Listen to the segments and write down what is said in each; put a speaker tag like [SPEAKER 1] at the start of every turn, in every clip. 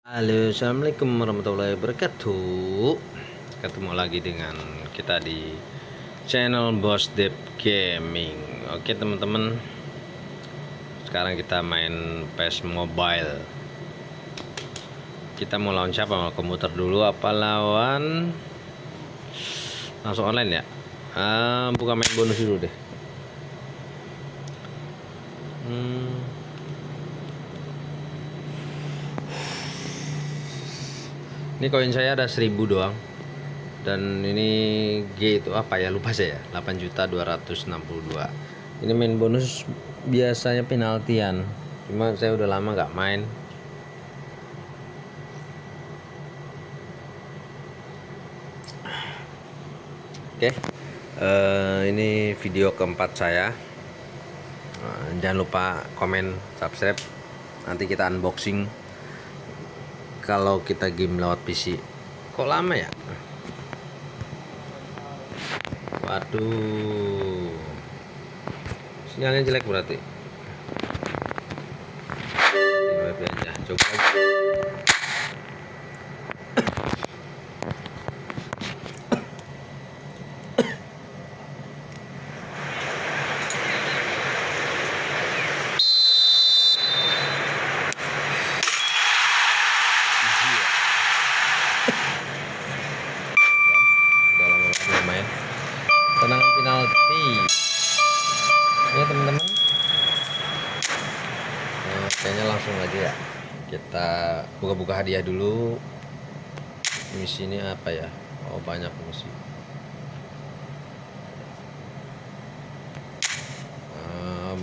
[SPEAKER 1] Halo, assalamualaikum warahmatullahi wabarakatuh. Ketemu lagi dengan kita di channel Bos Dep Gaming. Oke teman-teman, sekarang kita main PES Mobile. Kita mau lawan siapa? Mau komputer dulu apa lawan langsung online ya? Buka main bonus dulu deh. Ini koin saya ada 1000 doang. Dan ini G itu apa ya, lupa saya, 8.262. Ini main bonus biasanya penaltian, cuma saya udah lama nggak main. Oke, ini video keempat saya. Jangan lupa komen, subscribe, nanti kita unboxing kalau kita game lewat PC. Kok lama ya? Waduh, sinyalnya jelek berarti. DEPP aja, coba aja. Udah lama banget main. Tendangan penalti ya teman-teman. Kayaknya langsung aja ya, kita buka-buka hadiah dulu. Misi ini apa ya? Oh, banyak misi.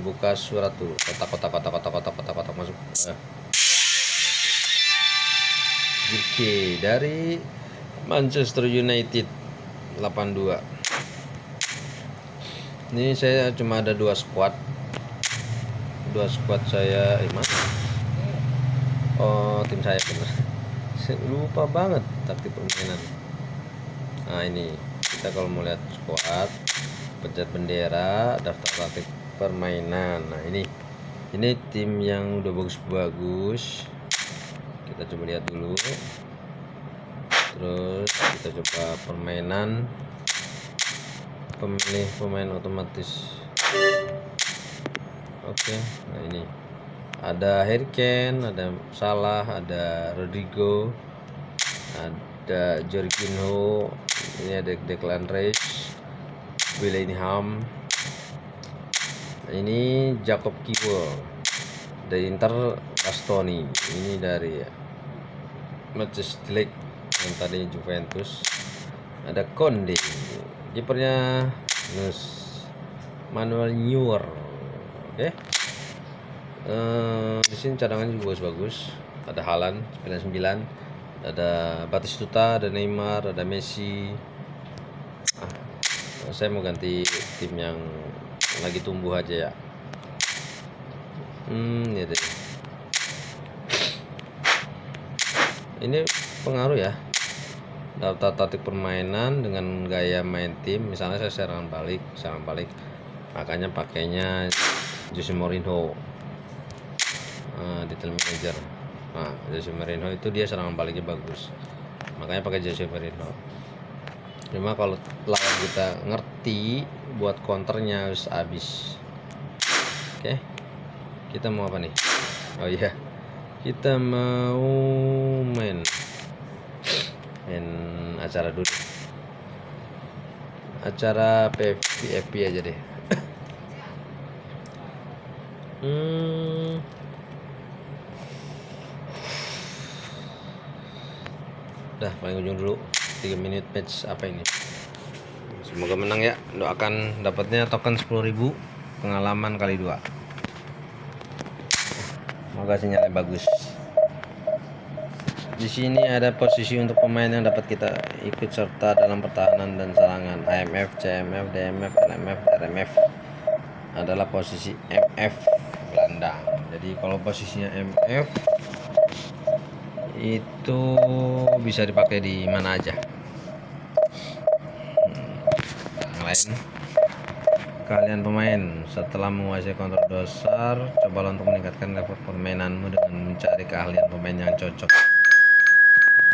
[SPEAKER 1] Buka surat dulu, kotak masuk. Oke, dari Manchester United 82. Ini saya cuma ada dua squad saya. Mana? Oh, tim saya bener. Saya lupa banget taktik permainan. Nah, ini kita kalau mau lihat squad, pencet bendera, daftar taktik permainan. Nah, ini tim yang udah bagus-bagus. Kita coba lihat dulu. Terus kita coba permainan, pemilih pemain otomatis. Oke, nah ini ada Harry Kane, ada Salah, ada Rodrigo, ada Jorginho, ini ada Declan Rice, Bellingham, ini Jacob Kivabe dari Inter, Bastoni, ini dari Manchester League yang tadi Juventus, ada Conde, kipernya Manuel Neuer. Oke. Di sini cadangannya juga bagus. Ada Haaland 99, ada Batistuta, ada Neymar, ada Messi. Saya mau ganti tim yang lagi tumbuh aja ya. Ya deh. Ini pengaruh ya. Daftar taktik permainan dengan gaya main tim. Misalnya saya serangan balik, makanya pakainya Jose Mourinho. Detail manager. Nah, Jose Mourinho itu dia serangan baliknya bagus, makanya pakai Jose Mourinho. Cuma kalau lawan kita ngerti buat counternya harus habis. Oke, kita mau apa nih? Oh iya, kita mau main acara dulu, acara PVP aja deh. Udah paling ujung dulu, 3 menit match apa ini. Semoga menang ya, doakan dapatnya token 10.000, pengalaman kali 2. Semoga sinyalnya bagus. Di sini ada posisi untuk pemain yang dapat kita ikut serta dalam pertahanan dan serangan. AMF, CMF, DMF, LMF, RMF adalah posisi MF gelandang. Jadi kalau posisinya MF itu bisa dipakai di mana aja. Yang lain, kalian pemain setelah menguasai kontrol dasar, cobalah untuk meningkatkan level permainanmu dengan mencari keahlian pemain yang cocok.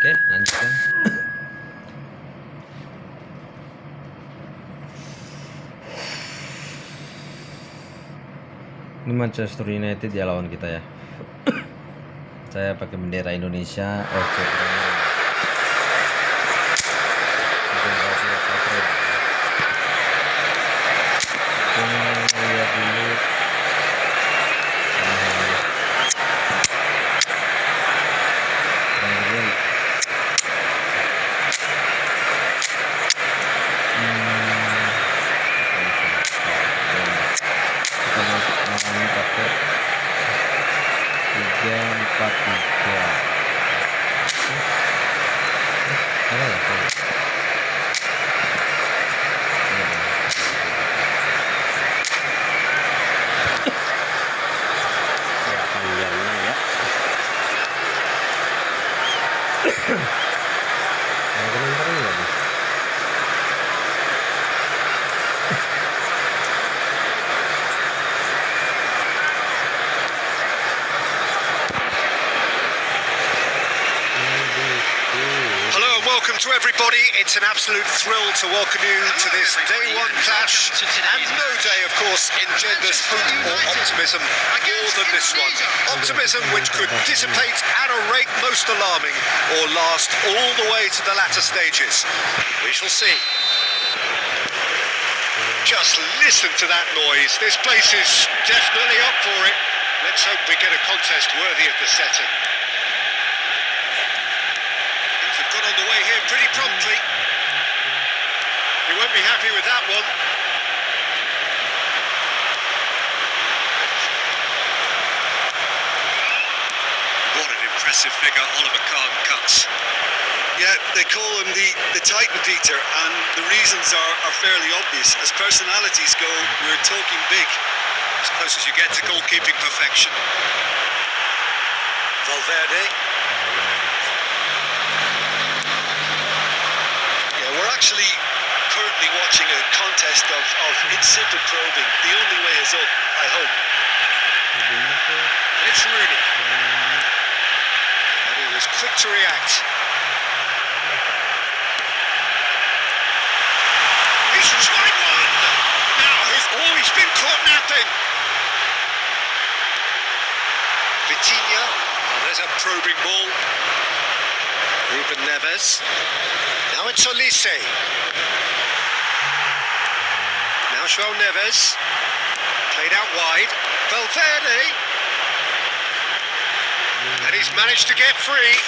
[SPEAKER 1] Oke, lanjutkan. Ini Manchester United ya lawan kita ya. Saya pakai bendera Indonesia. Lihat dulu.
[SPEAKER 2] Welcome to everybody. It's an absolute thrill to welcome you to this day one clash, and no day, of course, engenders hope or optimism more than this one. Optimism which could dissipate at a rate most alarming or last all the way to the latter stages. We shall see. Just listen to that noise. This place is definitely up for it. Let's hope we get a contest worthy of the setting. Got on the way here pretty promptly. You won't be happy with that one. What an impressive figure Oliver Kahn cuts.
[SPEAKER 3] Yeah, they call him the Titan beater, and the reasons are fairly obvious. As personalities go, we're talking big.
[SPEAKER 2] As close as you get to goalkeeping perfection. Valverde.
[SPEAKER 3] We're actually currently watching a contest of insipid probing. The only way is up, I hope.
[SPEAKER 2] And it's Rooney. And he was quick to react. He's tried one! Now he's been caught napping. Vitinha. Oh, there's a probing ball. Ruben Neves. Now it's Olise. Now João Neves. Played out wide. Valverde. And he's managed to get free.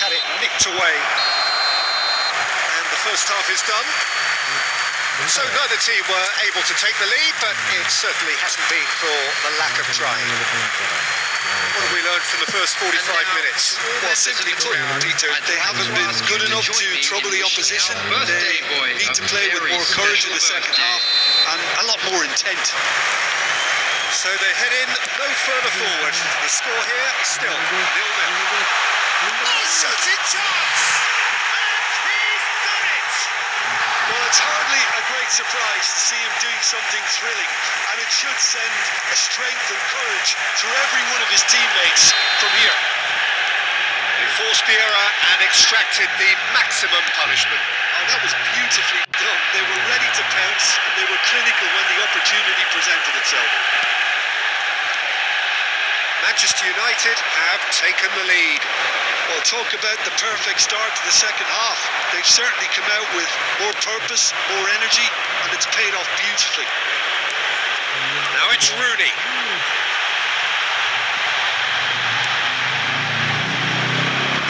[SPEAKER 2] Had it nicked away, and the first half is done. So neither team were able to take the lead, but it certainly hasn't been for the lack of trying. What have we learned from the first 45 minutes?
[SPEAKER 3] Well, simply put, Peter, they haven't been good enough to trouble the opposition. They need to play with more courage in the second half and a lot more intent.
[SPEAKER 2] So they head in no further forward. The score here still 0-0. Shooting chance! And he's done it!
[SPEAKER 3] Well, it's hardly a great surprise to see him doing something thrilling, and it should send a strength and courage through every one of his teammates from here.
[SPEAKER 2] They forced the error and extracted the maximum punishment.
[SPEAKER 3] And that was beautifully done. They were ready to pounce, and they were clinical when the opportunity presented itself.
[SPEAKER 2] Manchester United have taken the lead.
[SPEAKER 3] Well, talk about the perfect start to the second half. They've certainly come out with more purpose, more energy, and it's paid off beautifully.
[SPEAKER 2] Now it's Rooney.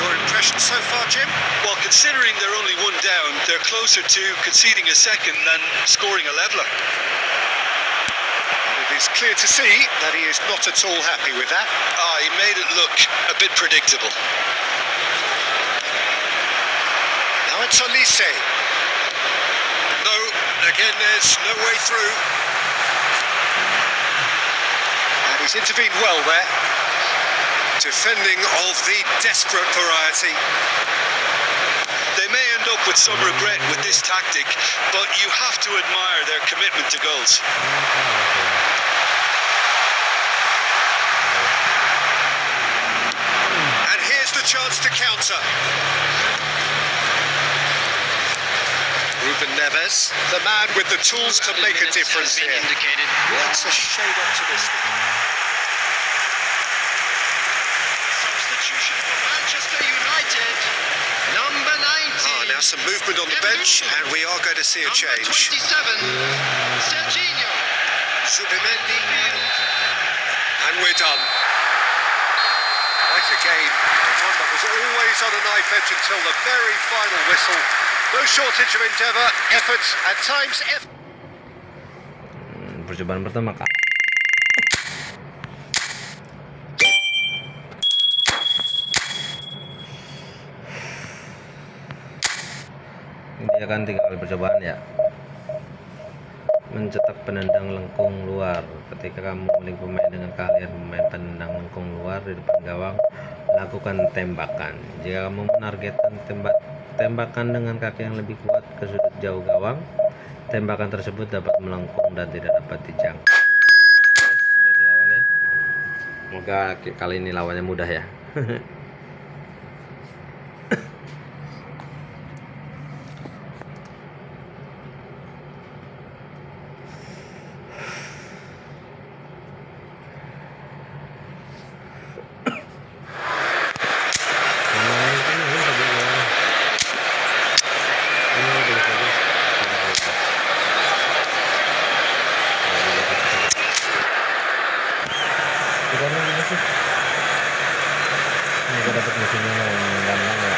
[SPEAKER 2] Your impression so far, Jim?
[SPEAKER 3] Well, considering they're only one down, they're closer to conceding a second than scoring a leveller.
[SPEAKER 2] It's clear to see that he is not at all happy with that.
[SPEAKER 3] He made it look a bit predictable.
[SPEAKER 2] Now it's Olise. No, again there's no way through. And he's intervened well there. Defending of the desperate variety.
[SPEAKER 3] They may end up with some regret with this tactic, but you have to admire their commitment to goals.
[SPEAKER 2] And here's the chance to counter. Ruben Neves, the man with the tools to make a difference here. That's a shade optimistic.
[SPEAKER 4] Substitution for Manchester United. Number 19.
[SPEAKER 2] Now some movement on the bench, and we are going to see a change.
[SPEAKER 4] 27. Serginho.
[SPEAKER 2] Subimendi. And we're done. Quite a game. One that was always on a knife edge until the very final whistle. No shortage of endeavour, effort, at times effort.
[SPEAKER 1] Percobaan pertama, Kak. Dia kan 3 kali percobaan ya. Mencetak penendang lengkung luar. Ketika kamu memiliki pemain dengan keahlian memain penendang lengkung luar di depan gawang, lakukan tembakan. Jika kamu menargetkan tembakan dengan kaki yang lebih kuat ke sudut jauh gawang, tembakan tersebut dapat melengkung dan tidak dapat dijangkau. Sudah lawannya. Semoga kali ini lawannya mudah ya. Ini dapat musimnya yang gampang ya.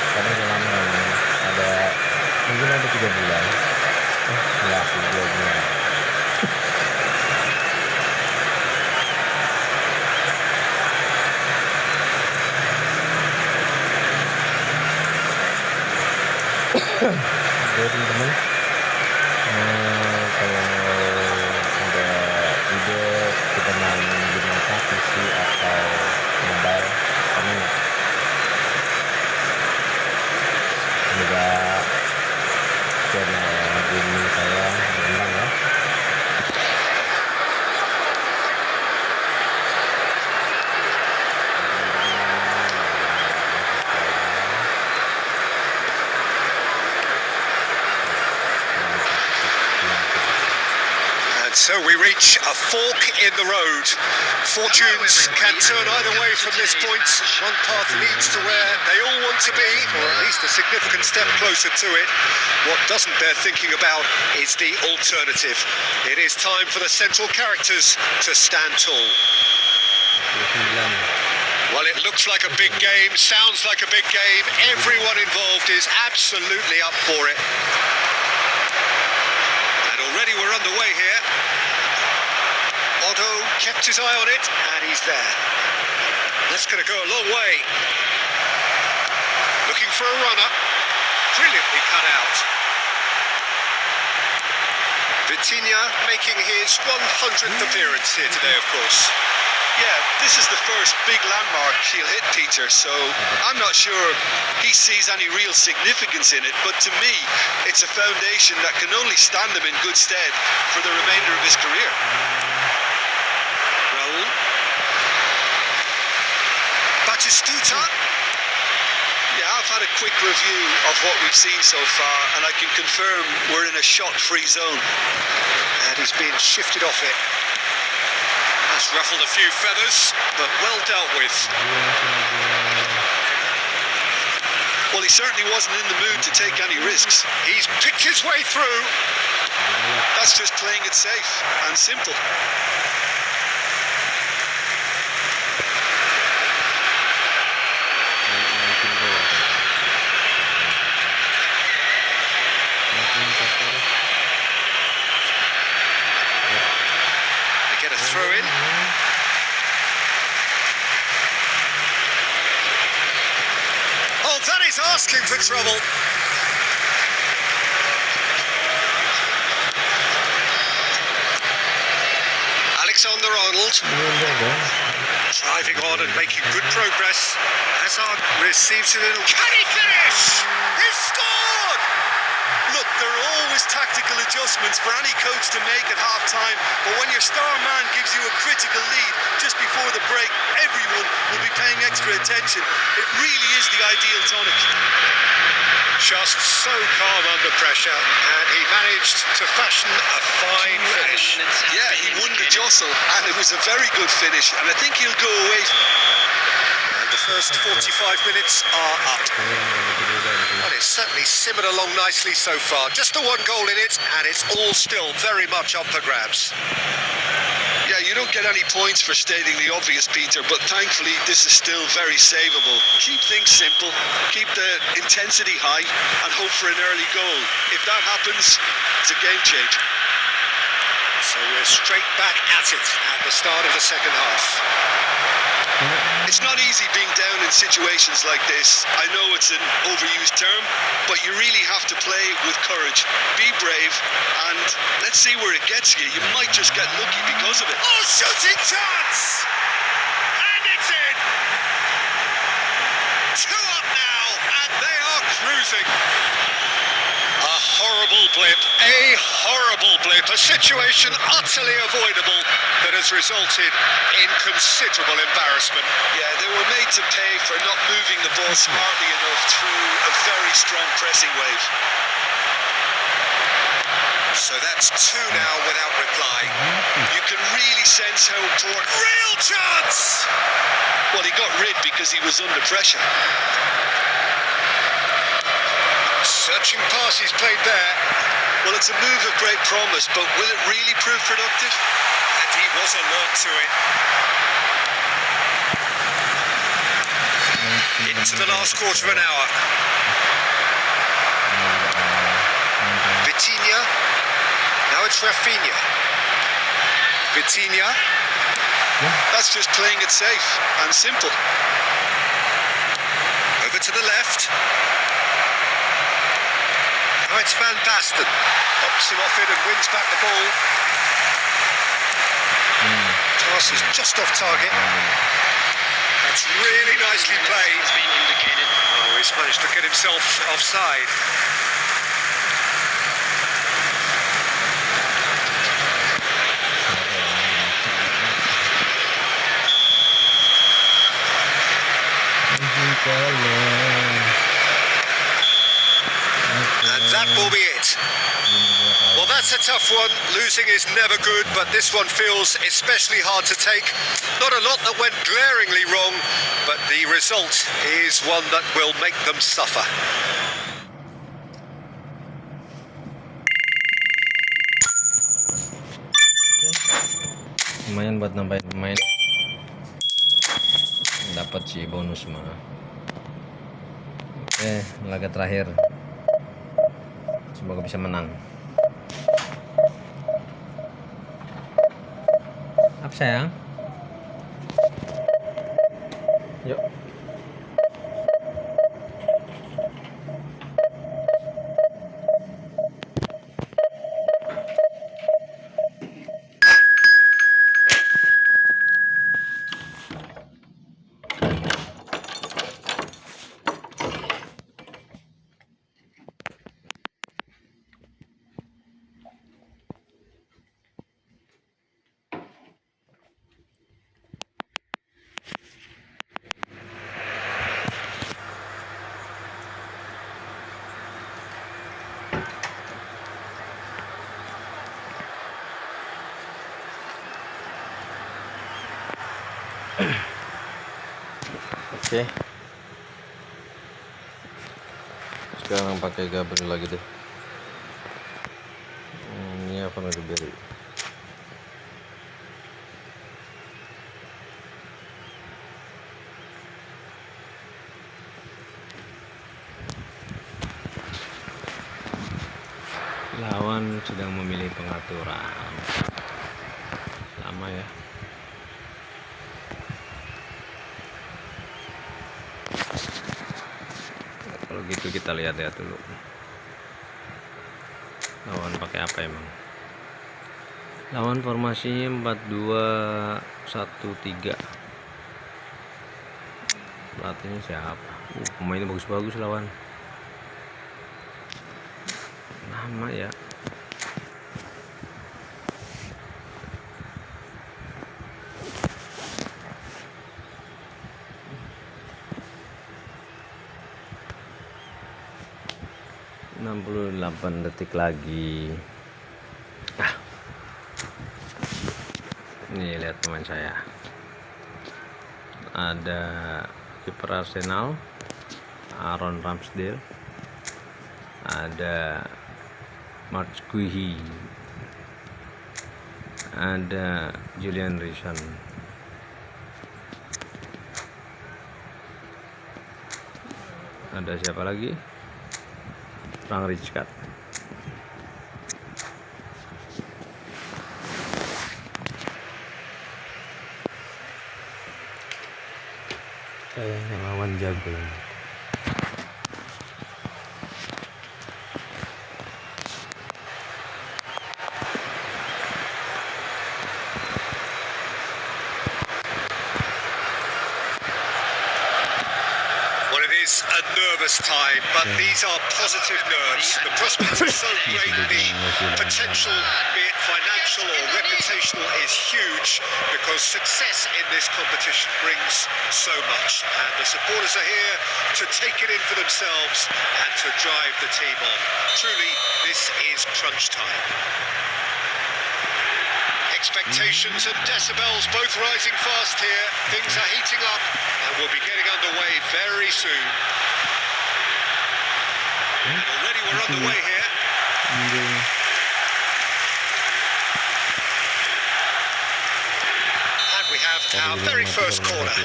[SPEAKER 1] Kadang udah lama ada mungkin ada 3 bulan. Ya 2 bulan. Jadi teman-teman, kalau ada ide kita main di mata PC atau mobile, komen ya. Semoga channel gaming saya berkembang ya.
[SPEAKER 2] So we reach a fork in the road. Fortunes can turn either way from this point. One path leads to where they all want to be, or at least a significant step closer to it. What doesn't bear thinking about is the alternative. It is time for the central characters to stand tall. Well, it looks like a big game, sounds like a big game. Everyone involved is absolutely up for it. And already we're underway here. Otto kept his eye on it, and he's there. That's going to go a long way. Looking for a runner. Brilliantly cut out. Vitinha making his 100th appearance here today, of course.
[SPEAKER 3] Yeah, this is the first big landmark he'll hit, Peter, so I'm not sure he sees any real significance in it, but to me, it's a foundation that can only stand him in good stead for the remainder of his career.
[SPEAKER 2] Raul. Batistuta.
[SPEAKER 3] Yeah, I've had a quick review of what we've seen so far, and I can confirm we're in a shot-free zone.
[SPEAKER 2] And he's been shifted off it. That's ruffled a few feathers, but well dealt with.
[SPEAKER 3] Well, he certainly wasn't in the mood to take any risks.
[SPEAKER 2] He's picked his way through.
[SPEAKER 3] That's just playing it safe and simple.
[SPEAKER 2] They get a throw in. Oh, that is asking for trouble. Alexander-Arnold. driving on and making good progress. Hazard receives it in. Can he finish? He's scored!
[SPEAKER 3] Look, there are always tactical adjustments for any coach to make at half-time, but when your star man gives you a critical lead just before the break, everyone will be paying extra attention. It really is the ideal tonic.
[SPEAKER 2] Just so calm under pressure, and he managed to fashion a fine finish.
[SPEAKER 3] Yeah, he won the jostle, and it was a very good finish, and I think he'll go away.
[SPEAKER 2] And the first 45 minutes are up. Well, it's certainly simmered along nicely so far. Just the one goal in it, and it's all still very much up for grabs.
[SPEAKER 3] Yeah, you don't get any points for stating the obvious, Peter, but thankfully this is still very savable. Keep things simple, keep the intensity high, and hope for an early goal. If that happens, it's a game changer.
[SPEAKER 2] So we're straight back at it at the start of the second half.
[SPEAKER 3] It's not easy being down in situations like this. I know it's an overused term, but you really have to play with courage. Be brave, and let's see where it gets you. You might just get lucky because of it.
[SPEAKER 2] Oh, shooting chance! And it's in! 2 up now, and they are cruising. A horrible blip, a situation utterly avoidable that has resulted in considerable embarrassment.
[SPEAKER 3] Yeah, they were made to pay for not moving the ball smartly enough through a very strong pressing wave.
[SPEAKER 2] So that's 2 now without reply.
[SPEAKER 3] You can really sense how important...
[SPEAKER 2] Real chance!
[SPEAKER 3] Well, he got rid because he was under pressure.
[SPEAKER 2] Searching pass he's played there.
[SPEAKER 3] Well, it's a move of great promise, but will it really prove productive?
[SPEAKER 2] And he was alert to it. Into the last quarter of an hour. Vitinha. Now it's Rafinha. Vitinha.
[SPEAKER 3] That's just playing it safe and simple.
[SPEAKER 2] Over to the left. Now it's Van Basten. Pops him off it and wins back the ball. Pass is just off target. That's really nicely played. Oh, he's managed to get himself offside. And that will be it. Well, that's a tough one. Losing is never good, but this one feels especially hard to take. Not a lot that went glaringly wrong, but the result is one that will make them suffer.
[SPEAKER 1] Lumayan buat nambahin pemain, dapat sih bonus mah. Oke, laga terakhir, semoga bisa menang. Apa sayang? Yuk. Oke. Sekarang pakai Gabriel lagi deh. Ini apa lagi beri? Lawan sedang memilih pengaturan. Lama ya. Kalau gitu kita lihat-lihat dulu. Lawan pakai apa emang? Lawan formasinya 4-2-1-3. Pelatihnya siapa? Pemainnya bagus-bagus lawan. Nama ya. ...68 detik lagi. Nih lihat pemain saya. Ada kiper Arsenal Aaron Ramsdale, ada Mark Guihi, ada Julian Rison, ada siapa lagi? Frank Rijkaard. Kayaknya lawan jago.
[SPEAKER 2] Well, it is a nervous time, but these are positive nerves. The prospects are so great. The potential, be it financial or reputational, is huge because success in this competition brings so much. And the supporters are here to take it in for themselves and to drive the team on. Truly, this is crunch time. Expectations and decibels both rising fast here. Things are heating up and we'll be getting underway very soon. And already we're underway here. And we have our very first corner.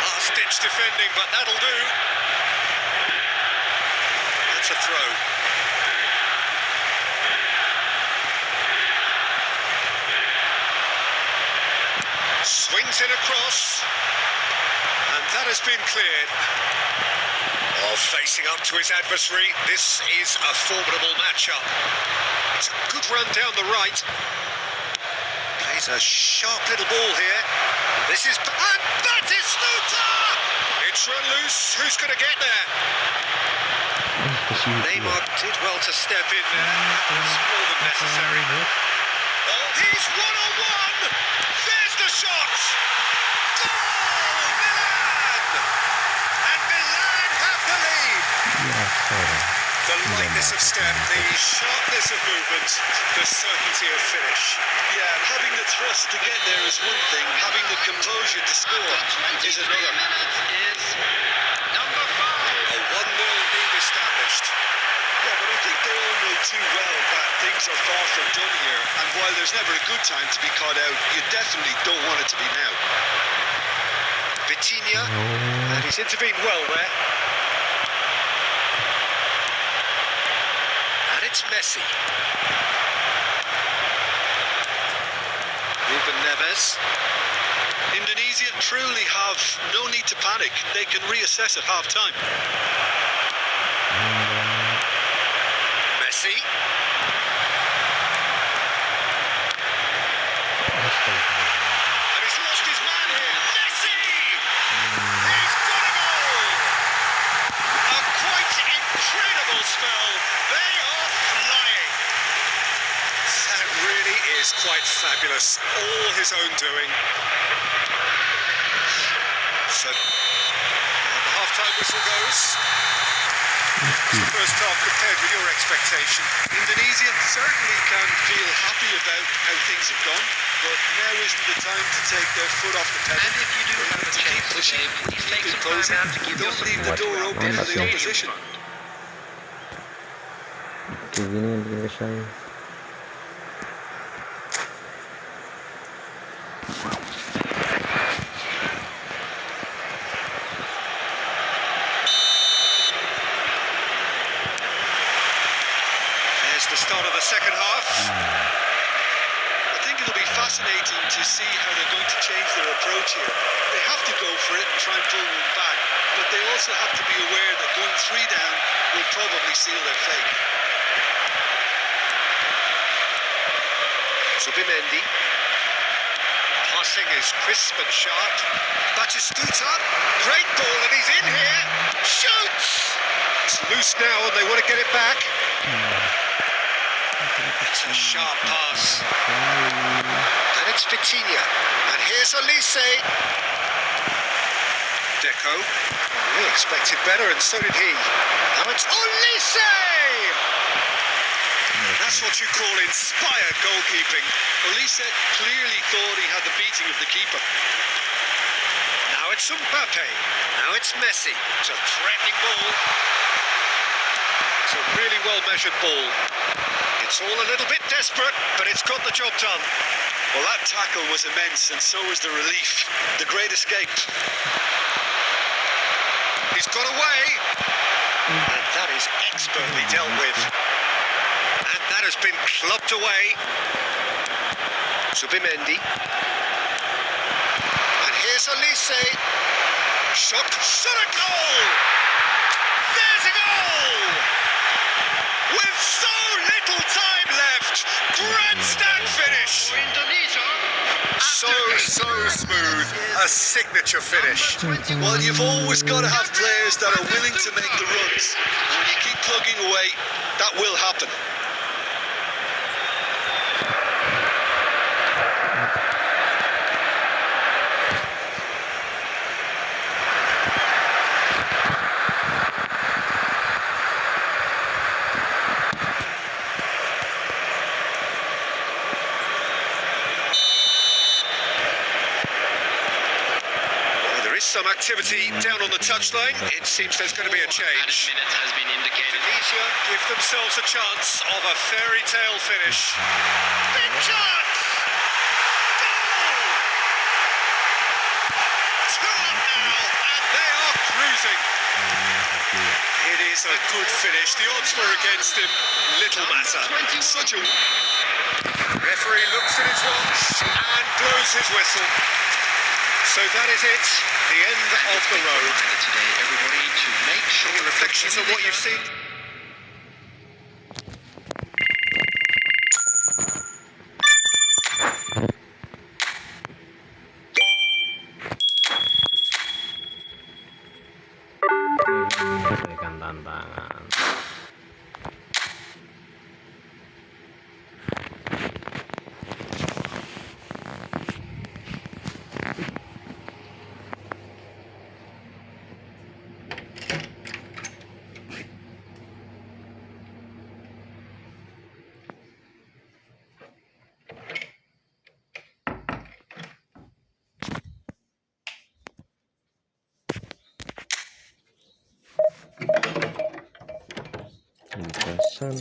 [SPEAKER 2] Last-ditch defending, but that'll do. That's a throw. Swings it across. And that has been cleared. Oh, facing up to his adversary. This is a formidable matchup. It's a good run down the right. Plays a sharp little ball here. This is... And that is Snuta! It's run loose. Who's going to get there? Neymar did well to step in there. It's more than necessary. Oh, he's one-on-one! There's the shot! Goal! Milan! And Milan have the lead! The lightness of step, the sharpness of movement, the certainty of finish.
[SPEAKER 3] Yeah, having the thrust to get there is one thing, having the composure to score is another.
[SPEAKER 4] Is number 5.
[SPEAKER 2] A 1-0 lead established.
[SPEAKER 3] Yeah, but I think they all know too well that things are far from done here, and while there's never a good time to be caught out, you definitely don't want it to be now.
[SPEAKER 2] Vitinha, and he's intervened well there. And it's Messi. Ruben Neves.
[SPEAKER 3] Indonesia truly have no need to panic. They can reassess at half-time.
[SPEAKER 2] Messi. And he's lost his man here. Messi! He's got a goal! A quite incredible spell. They are flying. That really is quite fabulous. All his own doing. So, and the half-time whistle goes. How's the first half compared with your expectation?
[SPEAKER 3] Indonesia certainly can feel happy about how things have gone, but now isn't the time to take their foot off the pedal.
[SPEAKER 4] And if you do have a chance to
[SPEAKER 3] pushing,
[SPEAKER 4] please take
[SPEAKER 3] keep
[SPEAKER 4] some time
[SPEAKER 3] imposing.
[SPEAKER 4] out to give your
[SPEAKER 3] Don't leave the door open for the opposition.
[SPEAKER 1] Kayak gini yang bikin kesal.
[SPEAKER 2] There's the start of the second half.
[SPEAKER 3] I think it'll be fascinating to see how they're going to change their approach here. They have to go for it and try and pull one back, but they also have to be aware that going 3 down will probably seal their fate.
[SPEAKER 2] Subimendi. Passing is crisp and sharp. Batistuta, great ball, and he's in here. Shoots! It's loose now, and they want to get it back. It's a sharp pass. And it's Vitinha. And here's Elise. Deco. We expected better, and so did he. Now it's Elise!
[SPEAKER 3] That's what you call inspired goalkeeping. Olise clearly thought he had the beating of the keeper.
[SPEAKER 2] Now it's Mbappe. Now it's Messi. It's a threatening ball. It's a really well-measured ball. It's all a little bit desperate, but it's got the job done.
[SPEAKER 3] Well, that tackle was immense, and so was the relief. The great escape.
[SPEAKER 2] He's got away. And that is expertly dealt with. And that has been clubbed away. Subimendi. And here's Elise. Shot a goal! There's a goal! With so little time left, grandstand finish.
[SPEAKER 4] Indonesia.
[SPEAKER 2] So smooth, a signature finish.
[SPEAKER 3] Well, you've always got to have players that are willing to make the runs. And when you keep plugging away, that will happen.
[SPEAKER 2] Some activity down on the touchline. It seems there's going to be a change.
[SPEAKER 4] Minute has been indicated.
[SPEAKER 2] Indonesia give themselves a chance of a fairy tale finish. Big chance! Goal! 2-1 now, and they are cruising. It is a good finish. The odds were against him. Little matter.
[SPEAKER 3] Such a...
[SPEAKER 2] Referee looks at his watch and blows his whistle. So that is it, the end of the road.
[SPEAKER 4] Today, everybody, to make sure
[SPEAKER 2] Reflections of what you've seen.
[SPEAKER 1] Memberikan tantangan. Interesan.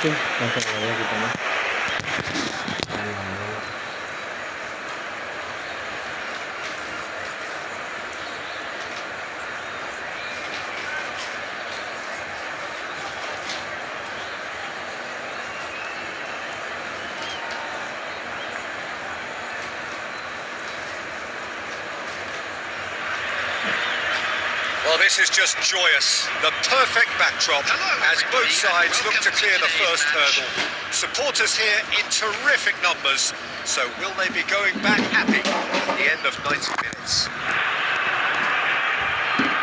[SPEAKER 1] Langsung aja kita mah.
[SPEAKER 2] Well, this is just joyous. The perfect backdrop as both sides look to clear the first hurdle. Supporters here in terrific numbers. So will they be going back happy at the end of 90 minutes?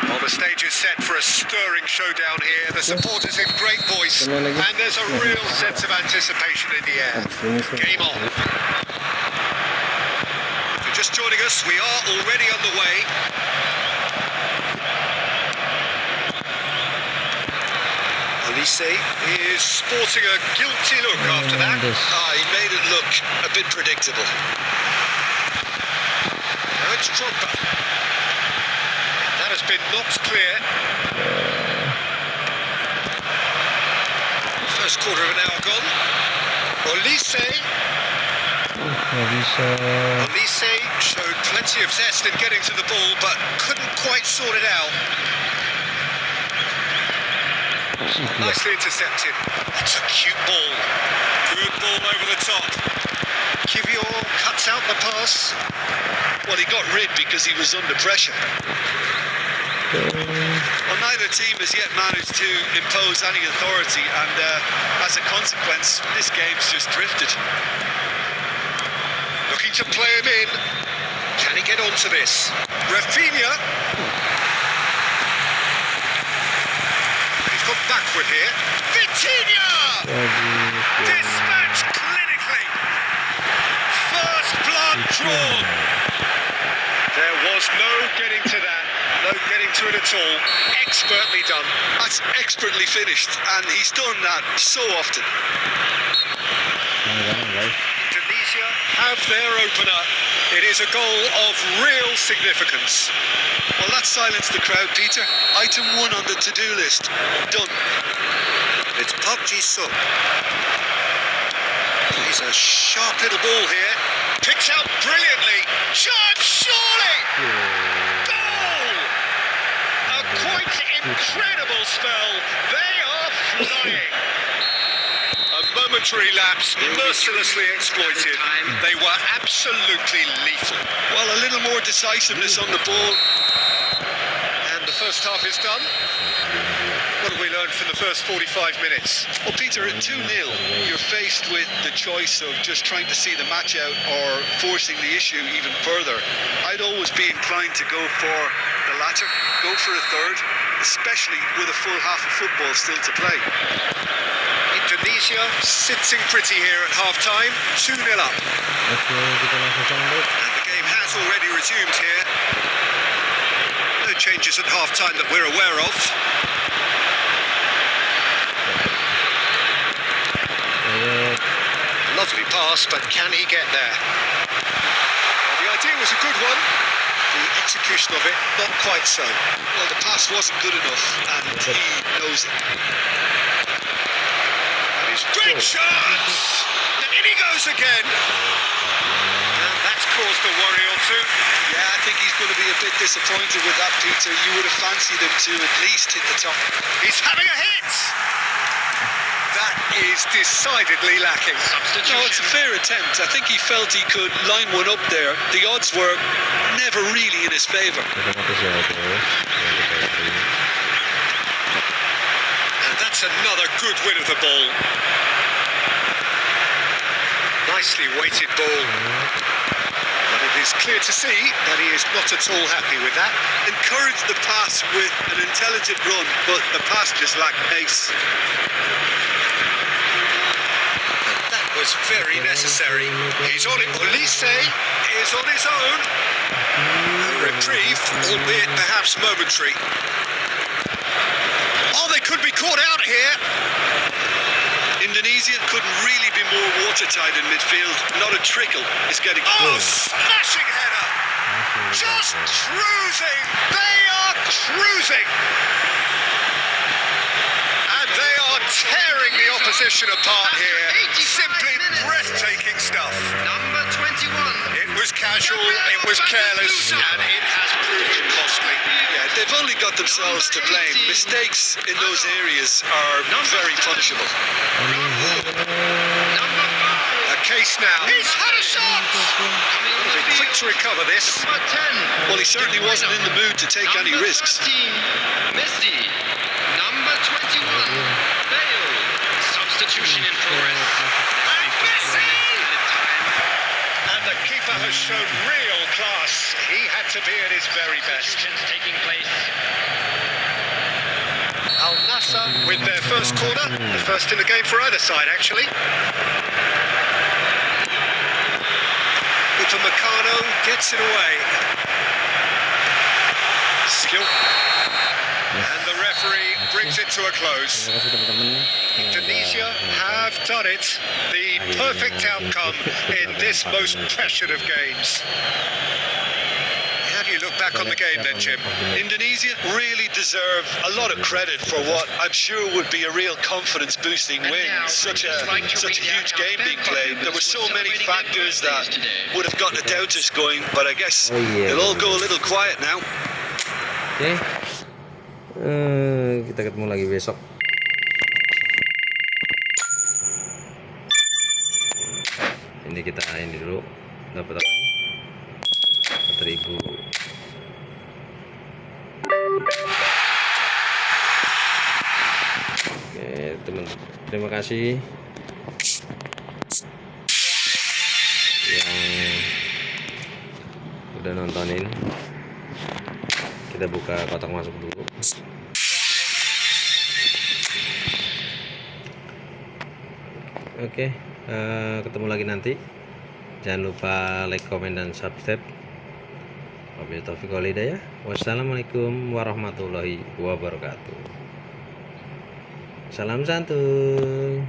[SPEAKER 2] Well, the stage is set for a stirring showdown here. The supporters in great voice. And there's a real sense of anticipation in the air. Game on. If you're just joining us, we are already underway. Elise is sporting a guilty look after that.
[SPEAKER 3] he made it look a bit predictable.
[SPEAKER 2] Now it's Drogba. That has been knocked clear. first quarter of an hour gone. Olise
[SPEAKER 1] Nggak bisa.
[SPEAKER 2] showed plenty of zest in getting to the ball, but couldn't quite sort it out. Nicely intercepted. That's a cute ball. Good ball over the top. Kivabe cuts out the pass.
[SPEAKER 3] Well, he got rid because he was under pressure. Well, neither team has yet managed to impose any authority, and as a consequence, this game's just drifted.
[SPEAKER 2] Looking to play him in. Can he get onto this? Rafinha. He's got backward here. Vitinha! Dispatched clinically. First blood drawn. There was no getting to that. No getting to it at all. Expertly done.
[SPEAKER 3] That's expertly finished, and he's done that so often.
[SPEAKER 2] Indonesia have their opener. It is a goal of real significance.
[SPEAKER 3] Well, that silenced the crowd, Peter. Item 1 on the to-do list. Done.
[SPEAKER 2] It's Park Ji-sung. He's a sharp little ball here. Picks out brilliantly. Chance, surely! Goal! A quite incredible spell. They are flying. A momentary lapse, mercilessly exploited. They were absolutely lethal.
[SPEAKER 3] Well, a little more decisiveness on the ball.
[SPEAKER 2] And the first half is done. What have we learned from the first 45 minutes?
[SPEAKER 3] Well, Peter, at 2-0, you're faced with the choice of just trying to see the match out or forcing the issue even further. I'd always be inclined to go for the latter, go for a third, especially with a full half of football still to play.
[SPEAKER 2] Indonesia sitting pretty here at half-time, 2-0 up.
[SPEAKER 1] Oke, kita langsung sambut.
[SPEAKER 2] And the game has already resumed here. No changes at half-time that we're aware of. Lovely pass, but can he get there? Well, the idea was a good one. The execution of it, not quite so.
[SPEAKER 3] Well, the pass wasn't good enough, and he knows it.
[SPEAKER 2] That is great chance! And in he goes again. And that's caused a worry or two.
[SPEAKER 3] Yeah, I think he's going to be a bit disappointed with that, Peter. You would have fancied him to at least hit the top.
[SPEAKER 2] He's having a hit! That is decidedly lacking.
[SPEAKER 3] No, it's a fair attempt. I think he felt he could line one up there. The odds were never really in his favour.
[SPEAKER 1] Otomatis ya itu.
[SPEAKER 2] And that's another good win of the ball. Nicely weighted ball. But it is clear to see that he is not at all happy with that.
[SPEAKER 3] Encouraged the pass with an intelligent run, but the pass just lacked pace.
[SPEAKER 2] That was very necessary. He's on it. Olise is on his own. A reprieve, albeit perhaps momentary. Oh, they could be caught out here.
[SPEAKER 3] Indonesia couldn't really be more watertight in midfield. Not a trickle is getting
[SPEAKER 2] Oh,
[SPEAKER 3] close.
[SPEAKER 2] smashing header. Just cruising. They are cruising. And they are tearing the opposition apart here. Simply breathtaking stuff.
[SPEAKER 4] Number 21.
[SPEAKER 2] It was casual, it was careless, and it has proven costly.
[SPEAKER 3] Yeah, they've only got themselves to blame. Mistakes in those areas are very punishable.
[SPEAKER 4] Number 5.
[SPEAKER 2] A case now. He's had a shot. Be quick to recover this.
[SPEAKER 4] Number 10.
[SPEAKER 3] Well, he certainly wasn't in the mood to take any
[SPEAKER 4] Number
[SPEAKER 3] risks.
[SPEAKER 4] 13. Messi. Number 21. Bale. Substitution in progress.
[SPEAKER 2] And Messi! And the keeper has shown real class. He had to be at his very best.
[SPEAKER 4] Substitutions taking place.
[SPEAKER 2] Al Nassr with their first corner. The first in the game for either side, actually. Upamecano gets it away. Skill. And the referee brings it to a close.
[SPEAKER 1] Terima kasih teman-teman.
[SPEAKER 2] Indonesia have done it. The perfect outcome in this most pressured of games. How do you look back back on the game then, Jim.
[SPEAKER 3] Indonesia really deserve a lot of credit for what I'm sure would be a real confidence-boosting win. Such a huge game being played. There were so many factors that would have got the doubters going, but I guess they'll all go a little quiet now.
[SPEAKER 1] Oke. Kita ketemu lagi besok. Ini kita ini dulu. Dapat apa nih? 4.000. Oke, teman-teman. Terima kasih yang udah nontonin. Kita buka kotak masuk dulu. Oke, ketemu lagi nanti. Jangan lupa like, comment, dan subscribe. Wabillahi taufiq wal hidayah. Wassalamualaikum warahmatullahi wabarakatuh. Salam santuy.